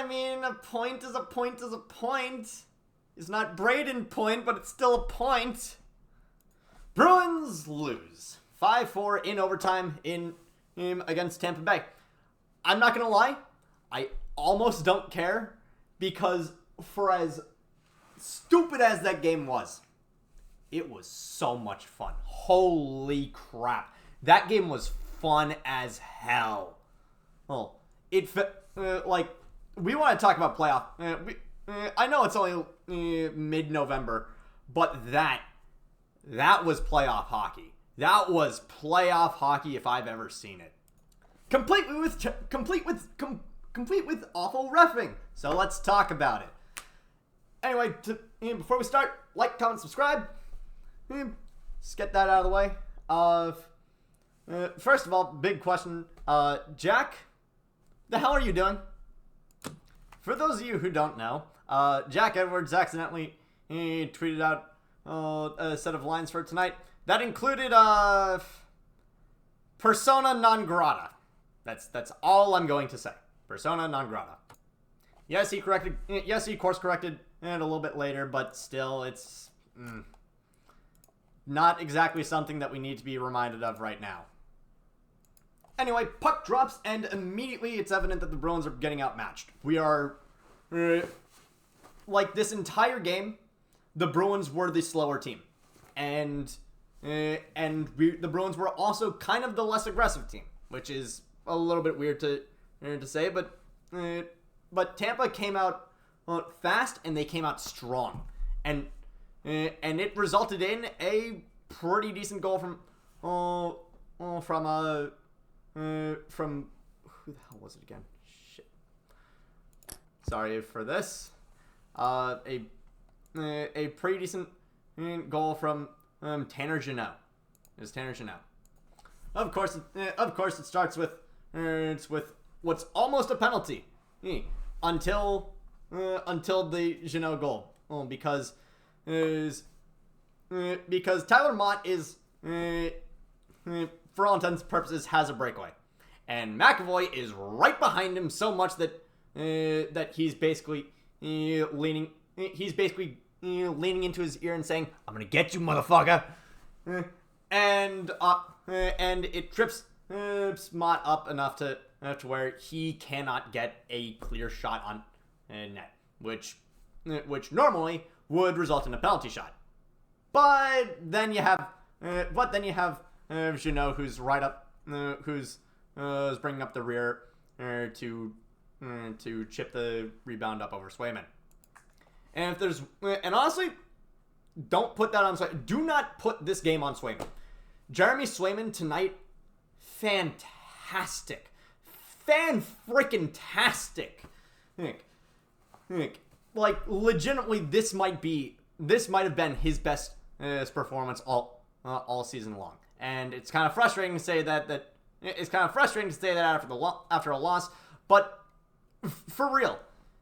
I mean, a point is a point is a point. It's not Braden point, but it's still a point. Bruins lose 5-4 in overtime against Tampa Bay. I'm not going to lie. I almost don't care because for as stupid as that game was, it was so much fun. Holy crap. That game was fun as hell. Well, we want to talk about playoff. I know it's only mid-November, but that was playoff hockey. That was playoff hockey if I've ever seen it. Complete with awful reffing. So let's talk about it. Anyway, before we start, like, comment, subscribe. Let's get that out of the way. First of all, big question. Jack, the hell are you doing? For those of you who don't know, Jack Edwards accidentally tweeted out a set of lines for tonight that included persona non grata. That's all I'm going to say. Persona non grata. Yes, he course corrected it a little bit later, but still, it's not exactly something that we need to be reminded of right now. Anyway, puck drops, and immediately it's evident that the Bruins are getting outmatched. We are, this entire game, the Bruins were the slower team. And the Bruins were also kind of the less aggressive team, which is a little bit weird to say, but Tampa came out fast, and they came out strong. And it resulted in a pretty decent goal from who the hell was it again? Shit. Sorry for this. A pretty decent goal from Tanner Jeannot. It was Tanner Jeannot. Of course, it starts with what's almost a penalty until the Jeannot goal. Because Tyler Mott is, for all intents and purposes, has a breakaway, and McAvoy is right behind him so much that he's basically leaning into his ear and saying, "I'm gonna get you, motherfucker," and it trips Mott up enough to where he cannot get a clear shot on net, which normally would result in a penalty shot. But then you have Jeannot, who's right up, who's bringing up the rear to chip the rebound up over Swayman. And honestly, don't put that on Swayman. Do not put this game on Swayman. Jeremy Swayman tonight, fantastic, fan-freaking-tastic. Like legitimately, this might have been his best performance all season long, and it's kind of frustrating to say that after a loss. But for real,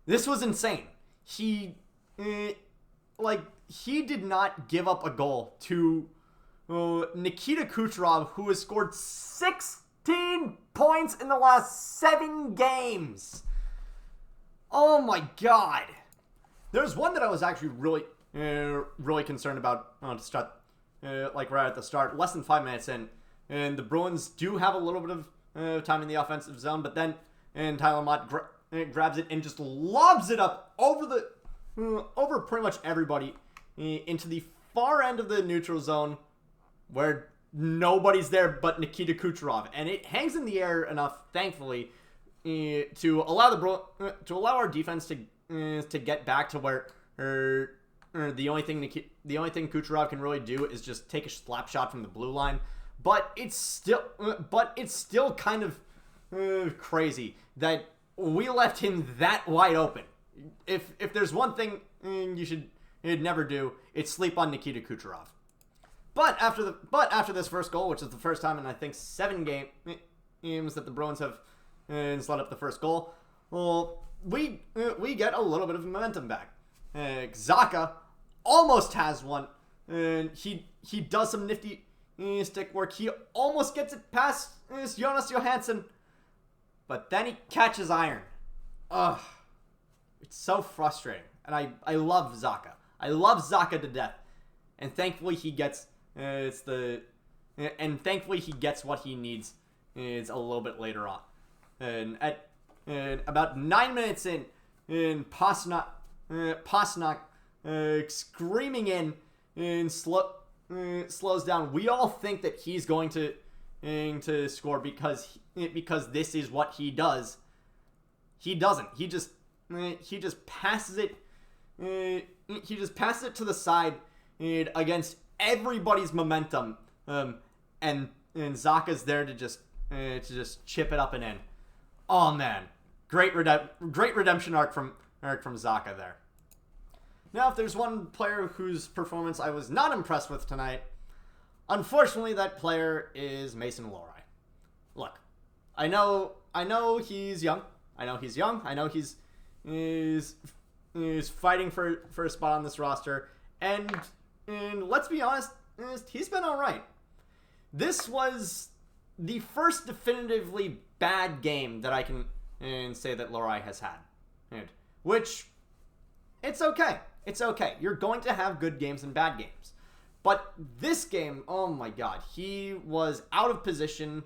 this was insane. He did not give up a goal to Nikita Kucherov, who has scored 16 points in the last 7 games. Oh my god. There's one that I was actually really concerned about to start, right at the start, less than 5 minutes in, and the Bruins do have a little bit of time in the offensive zone, but then Tyler Mott grabs it and just lobs it up over pretty much everybody into the far end of the neutral zone where nobody's there but Nikita Kucherov, and it hangs in the air enough, thankfully, to allow our defense to get back to where the only thing Kucherov can really do is just take a slap shot from the blue line. But it's still kind of crazy that we left him that wide open. If there's one thing you'd never do, it's sleep on Nikita Kucherov. But after this first goal, which is the first time in I think 7 games that the Bruins have let up the first goal, well, we get a little bit of momentum back. Zaka almost has one, and he does some nifty stick work. He almost gets it past Jonas Johansson, but then he catches iron. Ugh. It's so frustrating. And I love Zaka. I love Zaka to death. And thankfully he gets thankfully he gets what he needs. It's a little bit later on. And at about 9 minutes in Pasternak screaming in and slows down. We all think that he's going to score because this is what he does. He doesn't. He just passes it. He just passes it to the side against everybody's momentum. And Zaka's there to just chip it up and in. Oh man, great redemption arc from Zaka there. Now, if there's one player whose performance I was not impressed with tonight, unfortunately, that player is Mason Lohrei. Look, I know he's young. I know he's fighting for a spot on this roster, and let's be honest, he's been all right. This was the first definitively bad game that I can say that Lohrei has had, which it's okay. It's okay. You're going to have good games and bad games. But this game, oh my god, he was out of position,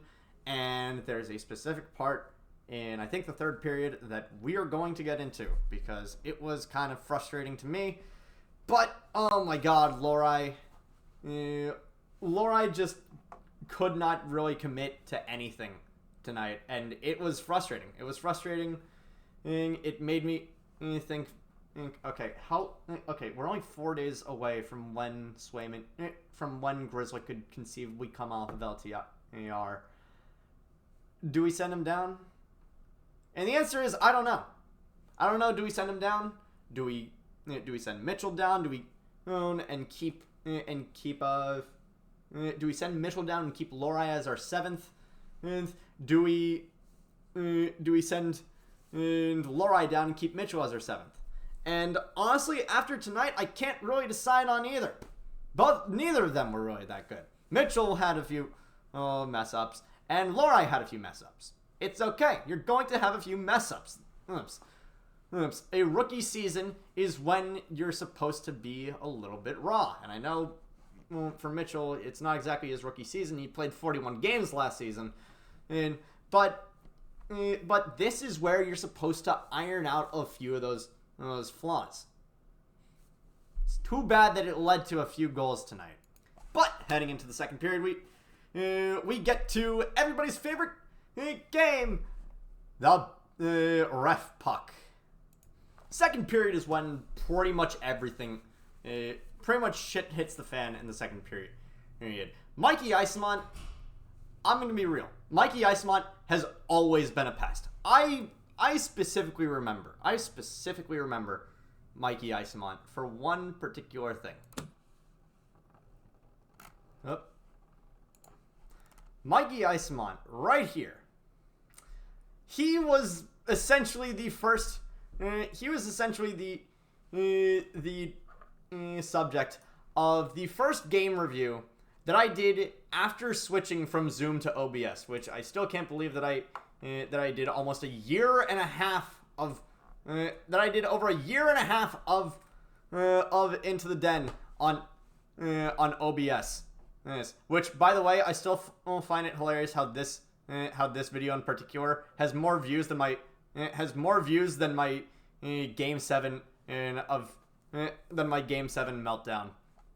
and there's a specific part in, I think, the third period that we are going to get into because it was kind of frustrating to me. But, oh my god, Lohrei just could not really commit to anything tonight, and it was frustrating. It made me think, okay, we're only 4 days away from when Grizzly could conceivably come off of LTIR. Do we send him down? And the answer is, I don't know. Do we send him down? Do we send Mitchell down? Do we do we send Mitchell down and keep Lohrei as our 7th? Do we send Lohrei down and keep Mitchell as our 7th? And honestly, after tonight, I can't really decide on either. Neither of them were really that good. Mitchell had a few mess ups, and Lohrei had a few mess ups. It's okay. You're going to have a few mess ups. A rookie season is when you're supposed to be a little bit raw. And I know for Mitchell, it's not exactly his rookie season. He played 41 games last season. But this is where you're supposed to iron out a few of those flaws. It's too bad that it led to a few goals tonight. But heading into the second period, we get to everybody's favorite game, the ref puck. Second period is when pretty much shit hits the fan in the second period. Mikey Eyssimont, I'm going to be real. Mikey Eyssimont has always been a pest. I specifically remember Mikey Eyssimont for one particular thing. Mikey Eyssimont, right here. He was essentially the first. He was essentially the subject of the first game review that I did after switching from Zoom to OBS, which I still can't believe that I did almost a year and a half of that I did over a year and a half of Into the Den on OBS. Yes. Which, by the way, I still find it hilarious how this video in particular has more views than my Game 7 than my Game 7 meltdown.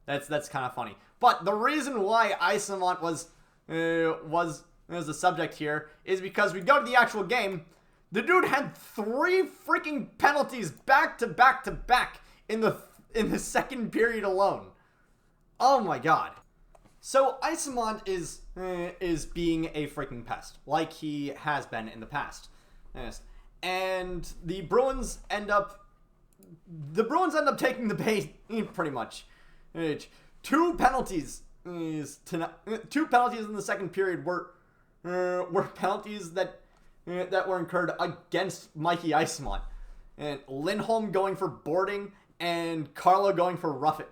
That's kind of funny. But the reason why Eyssimont was the subject here is because we go to the actual game. The dude had 3 freaking penalties back to back to back in the second period alone. Oh my god. So Eyssimont is being a freaking pest, like he has been in the past. Yes. And the Bruins end up taking the bait pretty much. 2 penalties in the second period were penalties that were incurred against Mikey Eyssimont, and Lindholm going for boarding and Carlo going for roughing.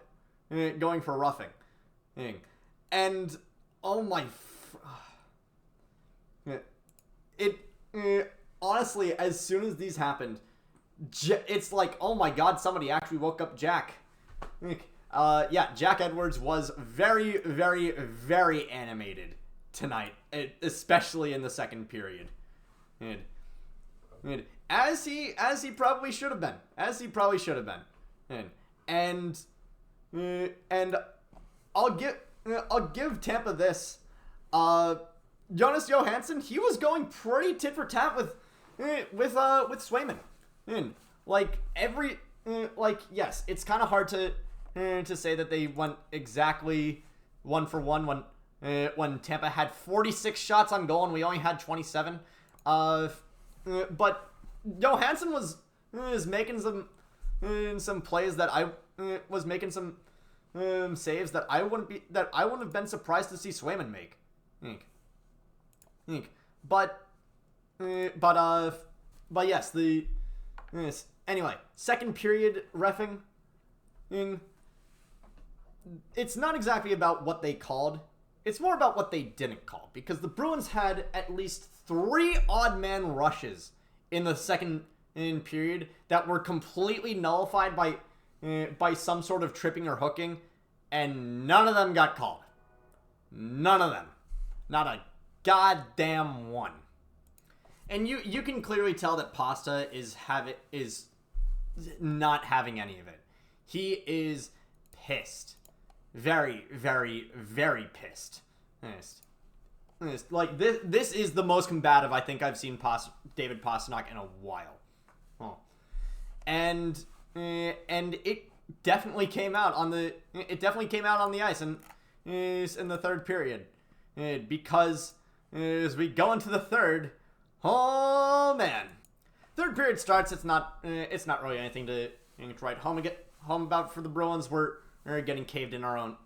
And oh my, honestly, as soon as these happened, it's like, oh my god, somebody actually woke up Jack. Yeah, Jack Edwards was very, very, very animated tonight, especially in the second period. And as he probably should have been. And I'll give Tampa this. Jonas Johansson, he was going pretty tit for tat with Swayman. Yes, it's kind of hard to say that they went exactly 1 for 1 when Tampa had 46 shots on goal and we only had 27. But Johansson was making some plays that I was making some saves that I wouldn't have been surprised to see Swayman make. But yes, anyway, second period reffing. It's not exactly about what they called. It's more about what they didn't call, because the Bruins had at least 3 odd man rushes in the second period that were completely nullified by some sort of tripping or hooking, and none of them got called. None of them. Not a goddamn one. And you can clearly tell that Pasta is not having any of it. He is pissed. Very, very, very pissed. Like, this is the most combative I think I've seen David Pastrnak in a while. Oh. And it definitely came out on the ice in the third period. Because as we go into the third, oh man. Third period starts, it's not really anything to write home about for the Bruins. We're getting caved in our own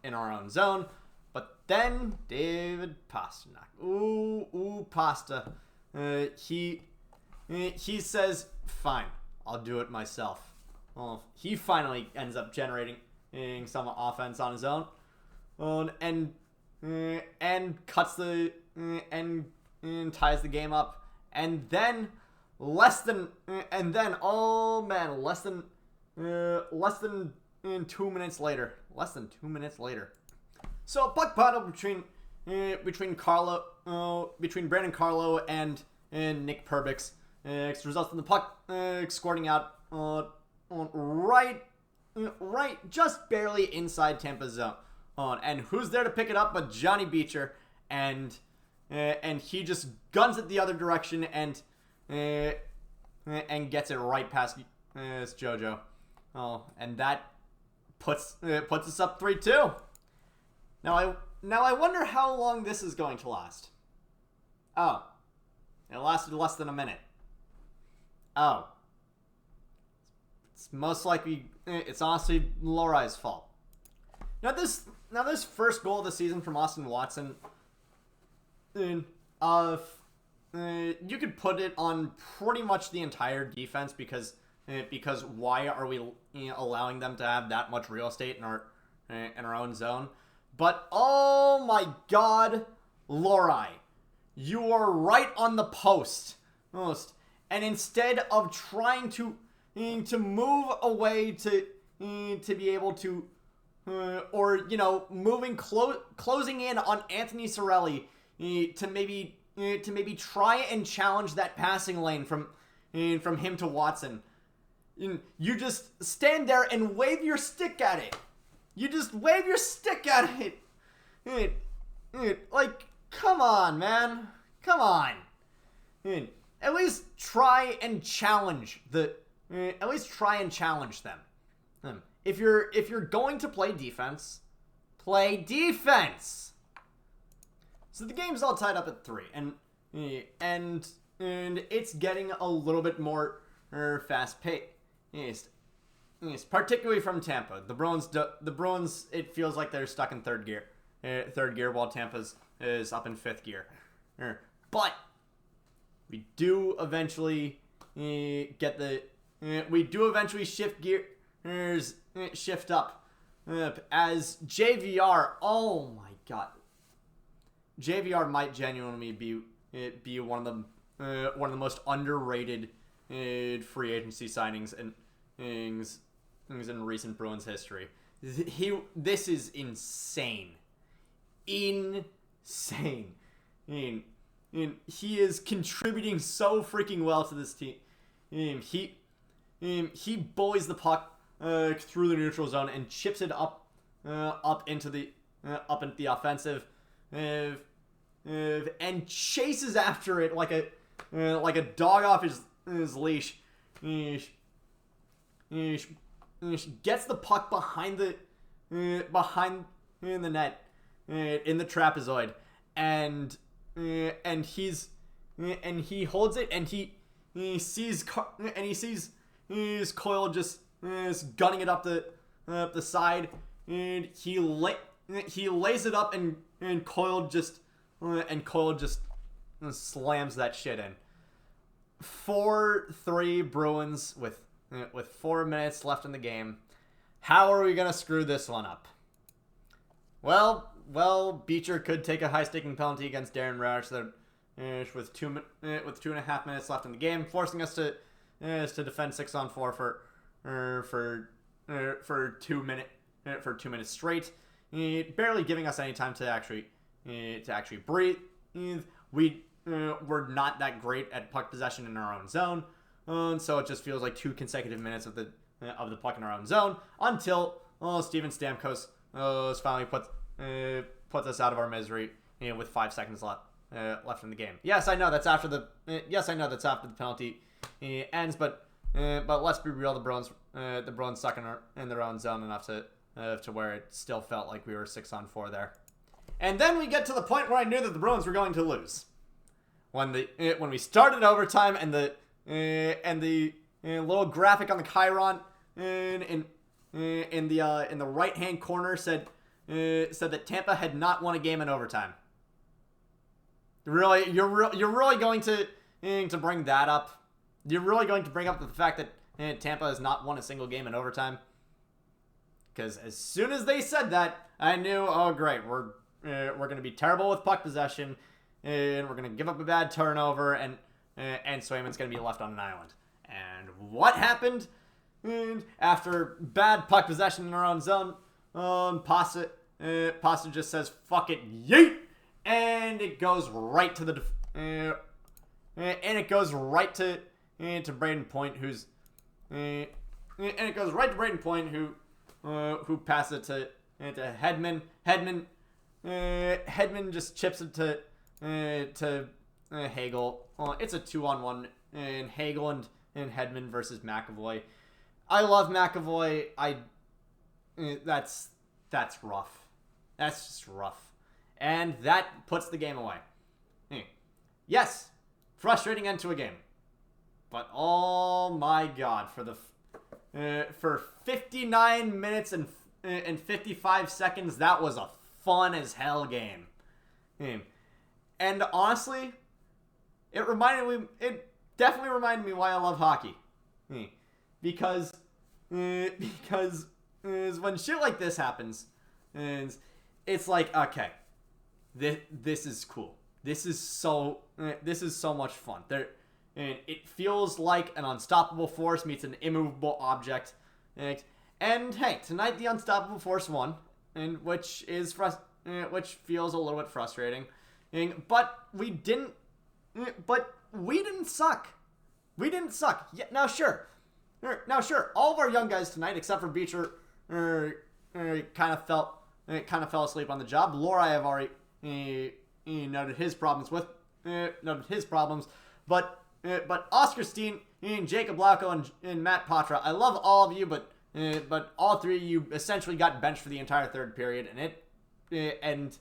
zone. But then David Pastrnak. Ooh, Pasta. He says, fine, I'll do it myself. Well, he finally ends up generating some offense on his own. And cuts the and ties the game up. And then less than 2 minutes later. Less than 2 minutes later. So puck battle between Brandon Carlo and Nick Perbix results in the puck squirting out right just barely inside Tampa's zone. And who's there to pick it up but Johnny Beecher, and he just guns it the other direction and gets it right past JoJo. And that puts us up 3-2. Now I wonder how long this is going to last. Oh, it lasted less than a minute. Oh, it's most likely it's honestly Lorai's fault. Now this first goal of the season from Austin Watson, you could put it on pretty much the entire defense because why are we allowing them to have that much real estate in our own zone? But oh my God, Lorai, you are right on the post, and instead of trying to move away to be able to. Closing in on Anthony Cirelli to maybe try and challenge that passing lane from him to Watson. You just stand there and wave your stick at it. You just wave your stick at it. Like, come on, man. Come on. At least try and challenge them. If you're going to play defense, play defense. So the game's all tied up at 3, and it's getting a little bit more fast paced, particularly from Tampa. The Bruins, it feels like they're stuck in third gear, while Tampa's is up in 5th gear. But we do eventually shift up as JVR. Oh my God, JVR might genuinely be one of the most underrated free agency signings and things in recent Bruins history. This is insane. Insane. He is contributing so freaking well to this team. He bullies the puck through the neutral zone and chips it up into the offensive, and chases after it like a dog off his leash. Gets the puck behind the net in the trapezoid, and he holds it, and he sees Coyle just gunning it up the side, and he lays it up, and Coyle just slams that shit in. 4-3 Bruins with 4 minutes left in the game. How are we gonna screw this one up? Well, Beecher could take a high-sticking penalty against Darren Rauch with 2.5 minutes left in the game, forcing us to defend 6-on-4 for 2 minutes straight, barely giving us any time to actually breathe. We're not that great at puck possession in our own zone, so it just feels like 2 consecutive minutes of the puck in our own zone until Steven Stamkos finally puts us out of our misery, with 5 seconds left in the game. Yes, I know that's after the penalty ends, but let's be real, the Bruins suck in their own zone enough to where it still felt like we were 6-on-4 there. And then we get to the point where I knew that the Bruins were going to lose. When we started overtime, and the little graphic on the Chiron in the right hand corner said that Tampa had not won a game in overtime. Really, you're really going to bring that up? You're really going to bring up the fact that Tampa has not won a single game in overtime? Because as soon as they said that, I knew, oh great, we're going to be terrible with puck possession, and we're going to give up a bad turnover, and Swayman's going to be left on an island. And what happened? And after bad puck possession in our own zone, Pasta just says, fuck it, yeet! And it goes right to Braden Point, who passes it to Hedman. Hedman just chips it to Hagel. It's a 2-on-1, and Hagel and Hedman versus McAvoy. I love McAvoy. That's rough. That's just rough. And that puts the game away. Yes, frustrating end to a game. But oh my god, for 59 minutes and 55 seconds, that was a fun as hell game. And honestly, it definitely reminded me why I love hockey. Because when shit like this happens, it's like, okay, this is cool. This is so much fun. It feels like an unstoppable force meets an immovable object. And hey, tonight the unstoppable force won, and which feels a little bit frustrating. But we didn't suck. We didn't suck. Yeah, now sure, all of our young guys tonight, except for Beecher, kind of fell asleep on the job. Laura, I have already noted his problems, but Oscar Steen, Jacob Lauko, and Matt Patra, I love all of you, but all three of you essentially got benched for the entire third period, and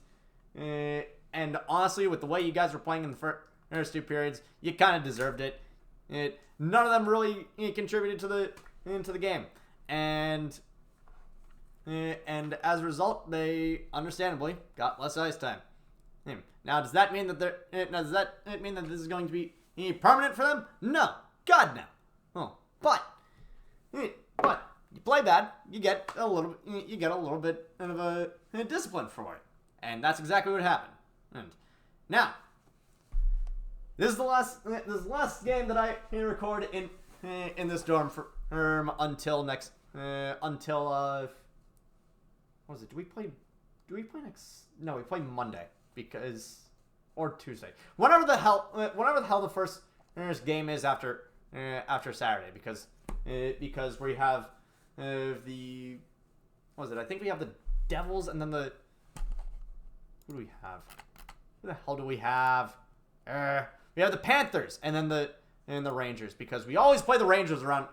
honestly, with the way you guys were playing in the first 2 periods, you kind of deserved it. None of them really contributed to the game, and as a result, they understandably got less ice time. Now, does that mean that this is going to be permanent for them? No, God no. Oh, but you play bad, you get a little bit of a discipline for it, and that's exactly what happened. And now, this is the last game that I record in this dorm for until next until what was it? Do we play next? No, we play Monday because or Tuesday. Whenever the hell the first game is after Saturday because we have the what was it? I think we have the Devils and then the who do we have? Who the hell do we have? We have the Panthers and then the Rangers because we always play the Rangers around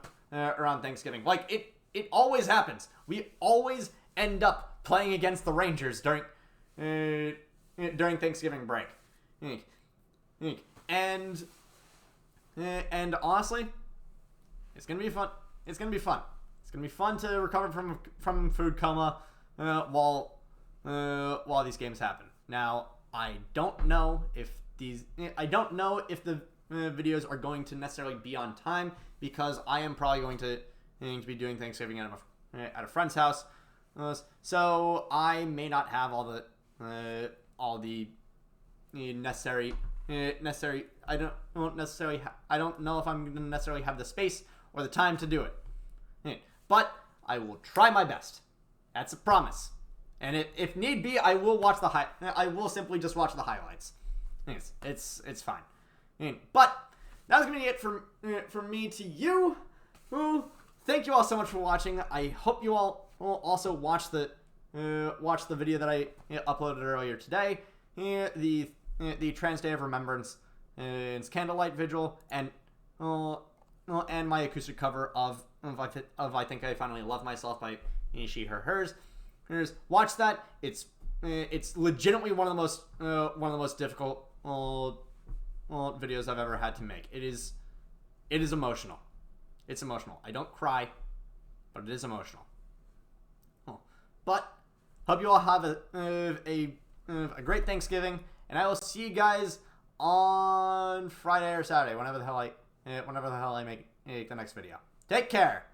Thanksgiving. Like it always happens. We always end up playing against the Rangers during Thanksgiving break. And honestly, it's gonna be fun. It's gonna be fun. It's gonna be fun to recover from food coma while these games happen. Now, I don't know if the videos are going to necessarily be on time because I am probably going to be doing Thanksgiving at a friend's house, so I may not have all the necessary. I don't know if I'm going to necessarily have the space or the time to do it, but I will try my best. That's a promise. And if need be, I will simply just watch the highlights. It's fine. But that was gonna be it from me to you. Thank you all so much for watching. I hope you all will also watch the video that I uploaded earlier today. The Trans Day of Remembrance, it's Candlelight Vigil, and my acoustic cover of I Think I Finally Love Myself by She, Her, Hers. Watch that. It's legitimately one of the most difficult videos I've ever had to make. It is emotional. It's emotional. I don't cry, but it is emotional. But hope you all have a great Thanksgiving, and I will see you guys on Friday or Saturday, whenever the hell I make the next video. Take care.